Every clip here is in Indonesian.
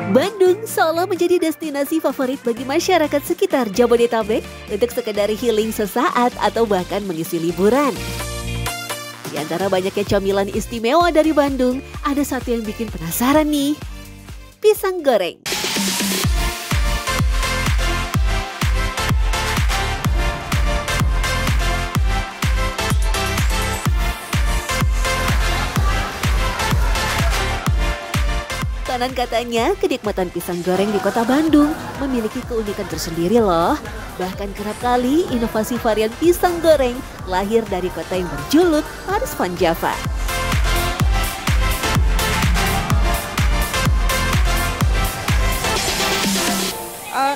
Bandung seolah menjadi destinasi favorit bagi masyarakat sekitar Jabodetabek untuk sekedar healing sesaat atau bahkan mengisi liburan. Di antara banyaknya camilan istimewa dari Bandung, ada satu yang bikin penasaran nih, pisang goreng. Konon katanya, kenikmatan pisang goreng di kota Bandung memiliki keunikan tersendiri loh. Bahkan kerap kali inovasi varian pisang goreng lahir dari kota yang berjuluk Paris Van Java.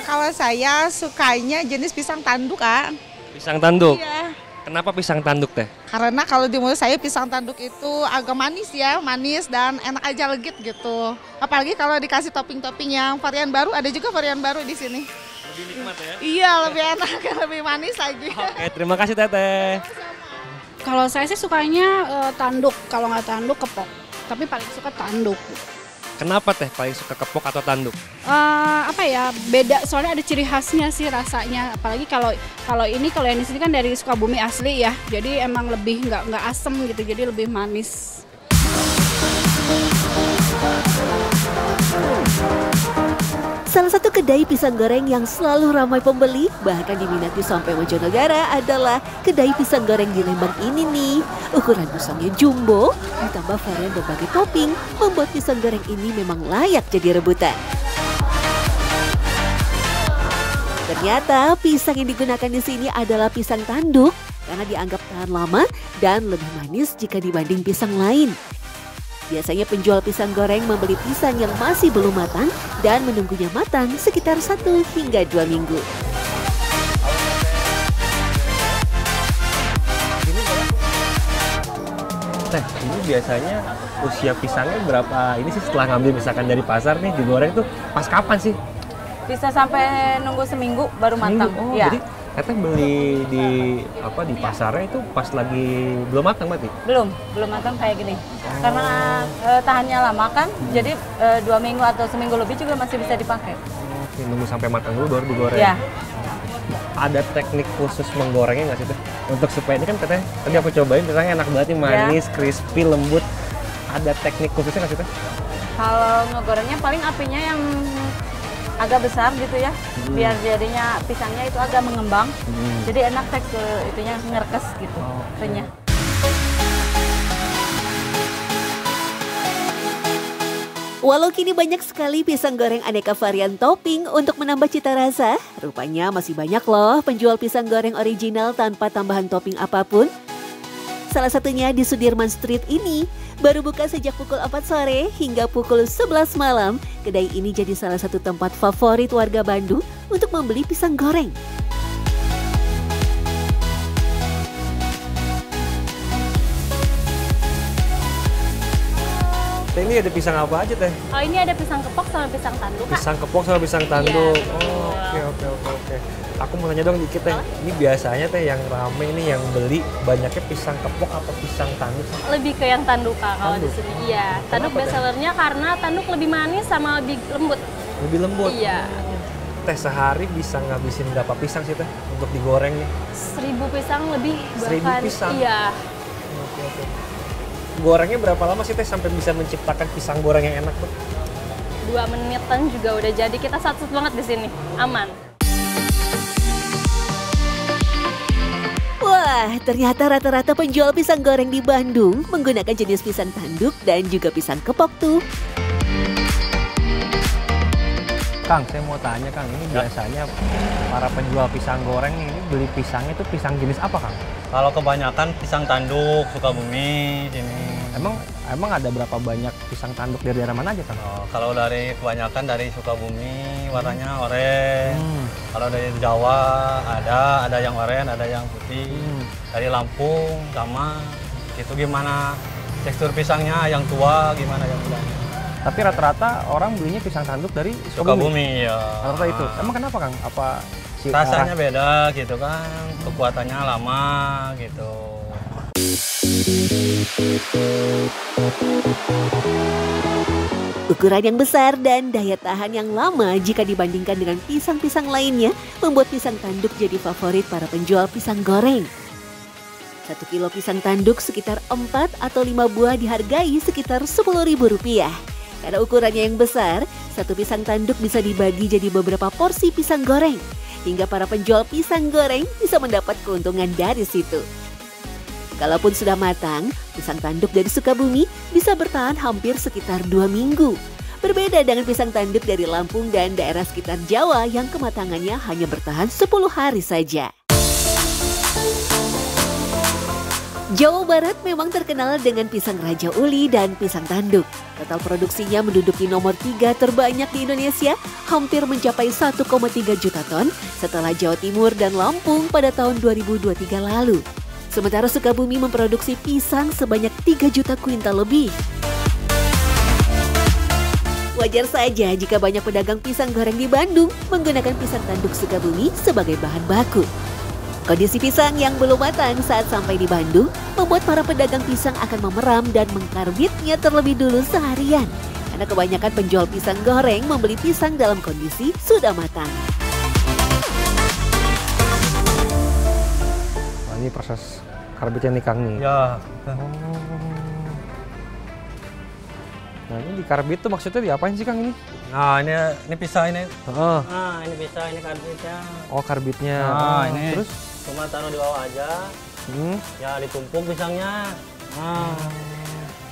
Kalau saya sukanya jenis pisang tanduk, Kak. Pisang tanduk? Iya. Kenapa pisang tanduk teh? Karena kalau di mulut saya pisang tanduk itu agak manis ya, manis dan enak aja legit gitu. Apalagi kalau dikasih topping-topping yang varian baru, ada juga varian baru di sini. Lebih nikmat ya? Iya, lebih enak, lebih manis lagi. Oke, terima kasih Teteh. Kalau saya sih sukanya tanduk, kalau nggak tanduk kepok. Tapi paling suka tanduk. Kenapa Teh paling suka kepok atau tanduk? Apa ya, beda, soalnya ada ciri khasnya sih rasanya. Apalagi kalau yang di sini kan dari Sukabumi asli ya. Jadi emang lebih nggak asem gitu, jadi lebih manis. Salah satu kedai pisang goreng yang selalu ramai pembeli, bahkan diminati sampai mancanegara adalah kedai pisang goreng di Lembang ini nih. Ukuran pisangnya jumbo, ditambah varian berbagai topping, membuat pisang goreng ini memang layak jadi rebutan. Ternyata pisang yang digunakan di sini adalah pisang tanduk karena dianggap tahan lama dan lebih manis jika dibanding pisang lain. Biasanya penjual pisang goreng membeli pisang yang masih belum matang dan menunggunya matang sekitar 1 hingga 2 minggu. Teh, ini biasanya usia pisangnya berapa? Ini sih setelah ngambil misalkan dari pasar nih digoreng tuh pas kapan sih? Bisa sampai nunggu seminggu baru matang. Oh, ya. Jadi Teteh beli di pasarnya itu pas lagi belum matang berarti? Belum matang kayak gini. Karena tahannya lama kan, jadi 2 minggu atau seminggu lebih juga masih bisa dipakai. Oke, nunggu sampai matang dulu baru digoreng. Ya. Ada teknik khusus menggorengnya nggak sih Teh? Untuk supaya ini kan Teteh, tadi aku cobain pisangnya enak banget nih, manis, crispy, lembut. Ada teknik khususnya nggak sih Teh? Kalau ngegorengnya paling apinya yang agak besar gitu ya, biar jadinya pisangnya itu agak mengembang. Jadi enak tekstur itunya ngerekes gitu, renyah. Walau kini banyak sekali pisang goreng aneka varian topping untuk menambah cita rasa, rupanya masih banyak loh penjual pisang goreng original tanpa tambahan topping apapun. Salah satunya di Sudirman Street ini, baru buka sejak pukul 4 sore hingga pukul 11 malam. Kedai ini jadi salah satu tempat favorit warga Bandung untuk membeli pisang goreng. Teh, ini ada pisang apa aja Teh? Oh, ini ada pisang kepok sama pisang tanduk, Kak. Pisang kepok sama pisang tanduk. Iya, Oke. Aku mau tanya dong dikit Teh. Ini biasanya Teh yang rame ini yang beli banyaknya pisang kepok atau pisang tanduk? Lebih ke yang tanduk, Kak, kalau di Tanduk? sini. Iya, tanduk Kenapa, Teh? bestsellernya karena tanduk lebih manis sama lebih lembut. Lebih lembut? Iya. Teh, sehari bisa ngabisin berapa pisang sih Teh untuk digoreng nih? 1000 pisang lebih. 1000 bahkan. pisang? Iya. Oke. Gorengnya berapa lama sih Teh sampai bisa menciptakan pisang goreng yang enak tuh? 2 menitan juga udah jadi. Kita satu banget di sini, aman. Wah, ternyata rata-rata penjual pisang goreng di Bandung menggunakan jenis pisang tanduk dan juga pisang kepok tuh. Kang, saya mau tanya Kang, ini biasanya para penjual pisang goreng ini beli pisangnya itu pisang jenis apa Kang? Kalau kebanyakan pisang tanduk Sukabumi sini. Emang ada berapa banyak pisang tanduk dari daerah mana aja Kang? Kalau dari kebanyakan dari Sukabumi warnanya oranye. Kalau dari Jawa ada yang oranye, ada yang putih. Dari Lampung sama. Itu gimana tekstur pisangnya, yang tua gimana yang muda. Tapi rata-rata orang belinya pisang tanduk dari Sukabumi ya. Rata-rata itu. Emang kenapa Kang? Apa rasanya beda gitu kan, kekuatannya lama gitu. Ukuran yang besar dan daya tahan yang lama jika dibandingkan dengan pisang-pisang lainnya membuat pisang tanduk jadi favorit para penjual pisang goreng. 1 kilo pisang tanduk sekitar 4 atau 5 buah dihargai sekitar Rp10.000. Karena ukurannya yang besar, satu pisang tanduk bisa dibagi jadi beberapa porsi pisang goreng. Hingga para penjual pisang goreng bisa mendapat keuntungan dari situ. Kalaupun sudah matang, pisang tanduk dari Sukabumi bisa bertahan hampir sekitar 2 minggu. Berbeda dengan pisang tanduk dari Lampung dan daerah sekitar Jawa yang kematangannya hanya bertahan 10 hari saja. Jawa Barat memang terkenal dengan pisang Raja Uli dan pisang tanduk. Total produksinya menduduki nomor 3 terbanyak di Indonesia, hampir mencapai 1,3 juta ton setelah Jawa Timur dan Lampung pada tahun 2023 lalu. Sementara Sukabumi memproduksi pisang sebanyak 3 juta kuintal lebih. Wajar saja jika banyak pedagang pisang goreng di Bandung menggunakan pisang tanduk Sukabumi sebagai bahan baku. Kondisi pisang yang belum matang saat sampai di Bandung membuat para pedagang pisang akan memeram dan mengkarbitnya terlebih dulu seharian. Karena kebanyakan penjual pisang goreng membeli pisang dalam kondisi sudah matang. Ini proses karbitnya nih Kang nih. Ya. Nah ini di karbit tuh maksudnya diapain sih Kang ini? Nah ini pisah ini. Oh. Nah ini pisah, ini karbitnya. Oh karbitnya. Nah ini. Terus? Cuma taruh di bawah aja. Ya ditumpuk pisangnya. Nah.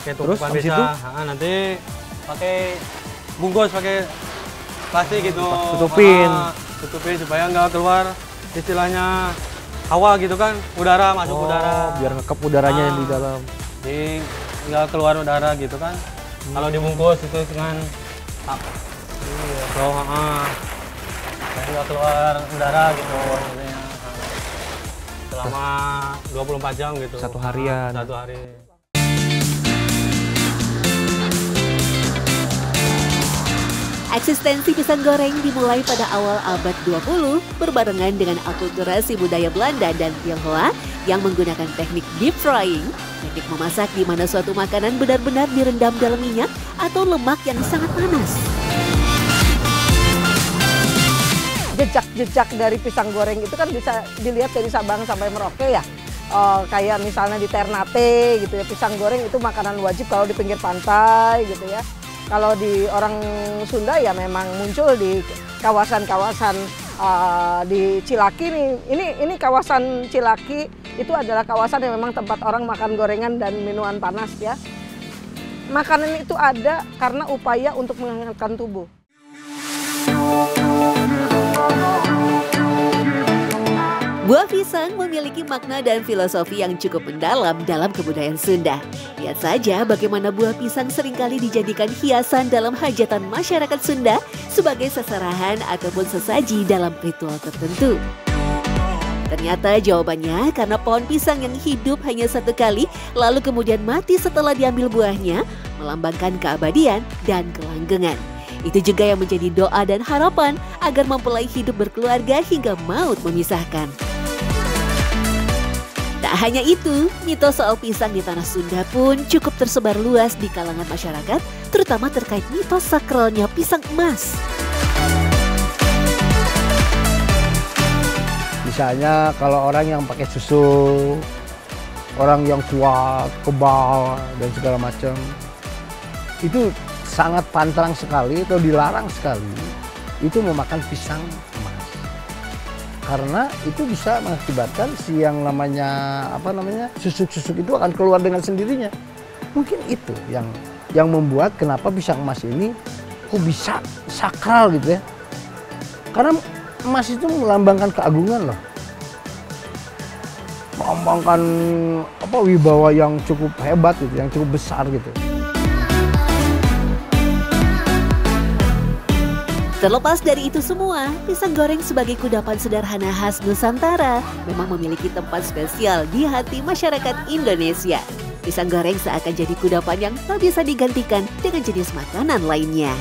Kayak tumpukan pisang. Nah, nanti pakai bungkus, pakai plastik gitu. Tutupin. Tutupin supaya nggak keluar istilahnya hawa gitu kan, udara masuk udara. Biar ngekep udaranya di dalam. Jadi nggak keluar udara gitu kan. Kalau dibungkus itu dengan nggak keluar udara gitu. Selama 24 jam gitu. Satu harian. Satu hari. Eksistensi pisang goreng dimulai pada awal abad 20 berbarengan dengan akulturasi budaya Belanda dan Tionghoa yang menggunakan teknik deep frying, teknik memasak di mana suatu makanan benar-benar direndam dalam minyak atau lemak yang sangat panas. Jejak-jejak dari pisang goreng itu kan bisa dilihat dari Sabang sampai Merauke ya. Kayak misalnya di Ternate gitu ya, pisang goreng itu makanan wajib kalau di pinggir pantai gitu ya. Kalau di orang Sunda ya memang muncul di kawasan-kawasan di Cilaki nih. Ini kawasan Cilaki itu adalah kawasan yang memang tempat orang makan gorengan dan minuman panas ya. Makanan itu ada karena upaya untuk menghangatkan tubuh. Buah pisang memiliki makna dan filosofi yang cukup mendalam dalam kebudayaan Sunda. Lihat saja bagaimana buah pisang seringkali dijadikan hiasan dalam hajatan masyarakat Sunda sebagai seserahan ataupun sesaji dalam ritual tertentu. Ternyata jawabannya karena pohon pisang yang hidup hanya satu kali lalu kemudian mati setelah diambil buahnya melambangkan keabadian dan kelanggengan. Itu juga yang menjadi doa dan harapan agar mempelai hidup berkeluarga hingga maut memisahkan. Tak hanya itu, mitos soal pisang di tanah Sunda pun cukup tersebar luas di kalangan masyarakat, terutama terkait mitos sakralnya pisang emas. Misalnya kalau orang yang pakai susu, orang yang kuat, kebal, dan segala macam, itu sangat pantang sekali atau dilarang sekali itu memakan pisang emas. Karena itu bisa mengakibatkan si yang namanya susuk-susuk itu akan keluar dengan sendirinya. Mungkin itu yang membuat kenapa pisang emas ini kok bisa sakral gitu ya. Karena emas itu melambangkan keagungan loh. Melambangkan wibawa yang cukup hebat gitu, yang cukup besar gitu. Terlepas dari itu semua, pisang goreng sebagai kudapan sederhana khas Nusantara memang memiliki tempat spesial di hati masyarakat Indonesia. Pisang goreng seakan jadi kudapan yang tak bisa digantikan dengan jenis makanan lainnya.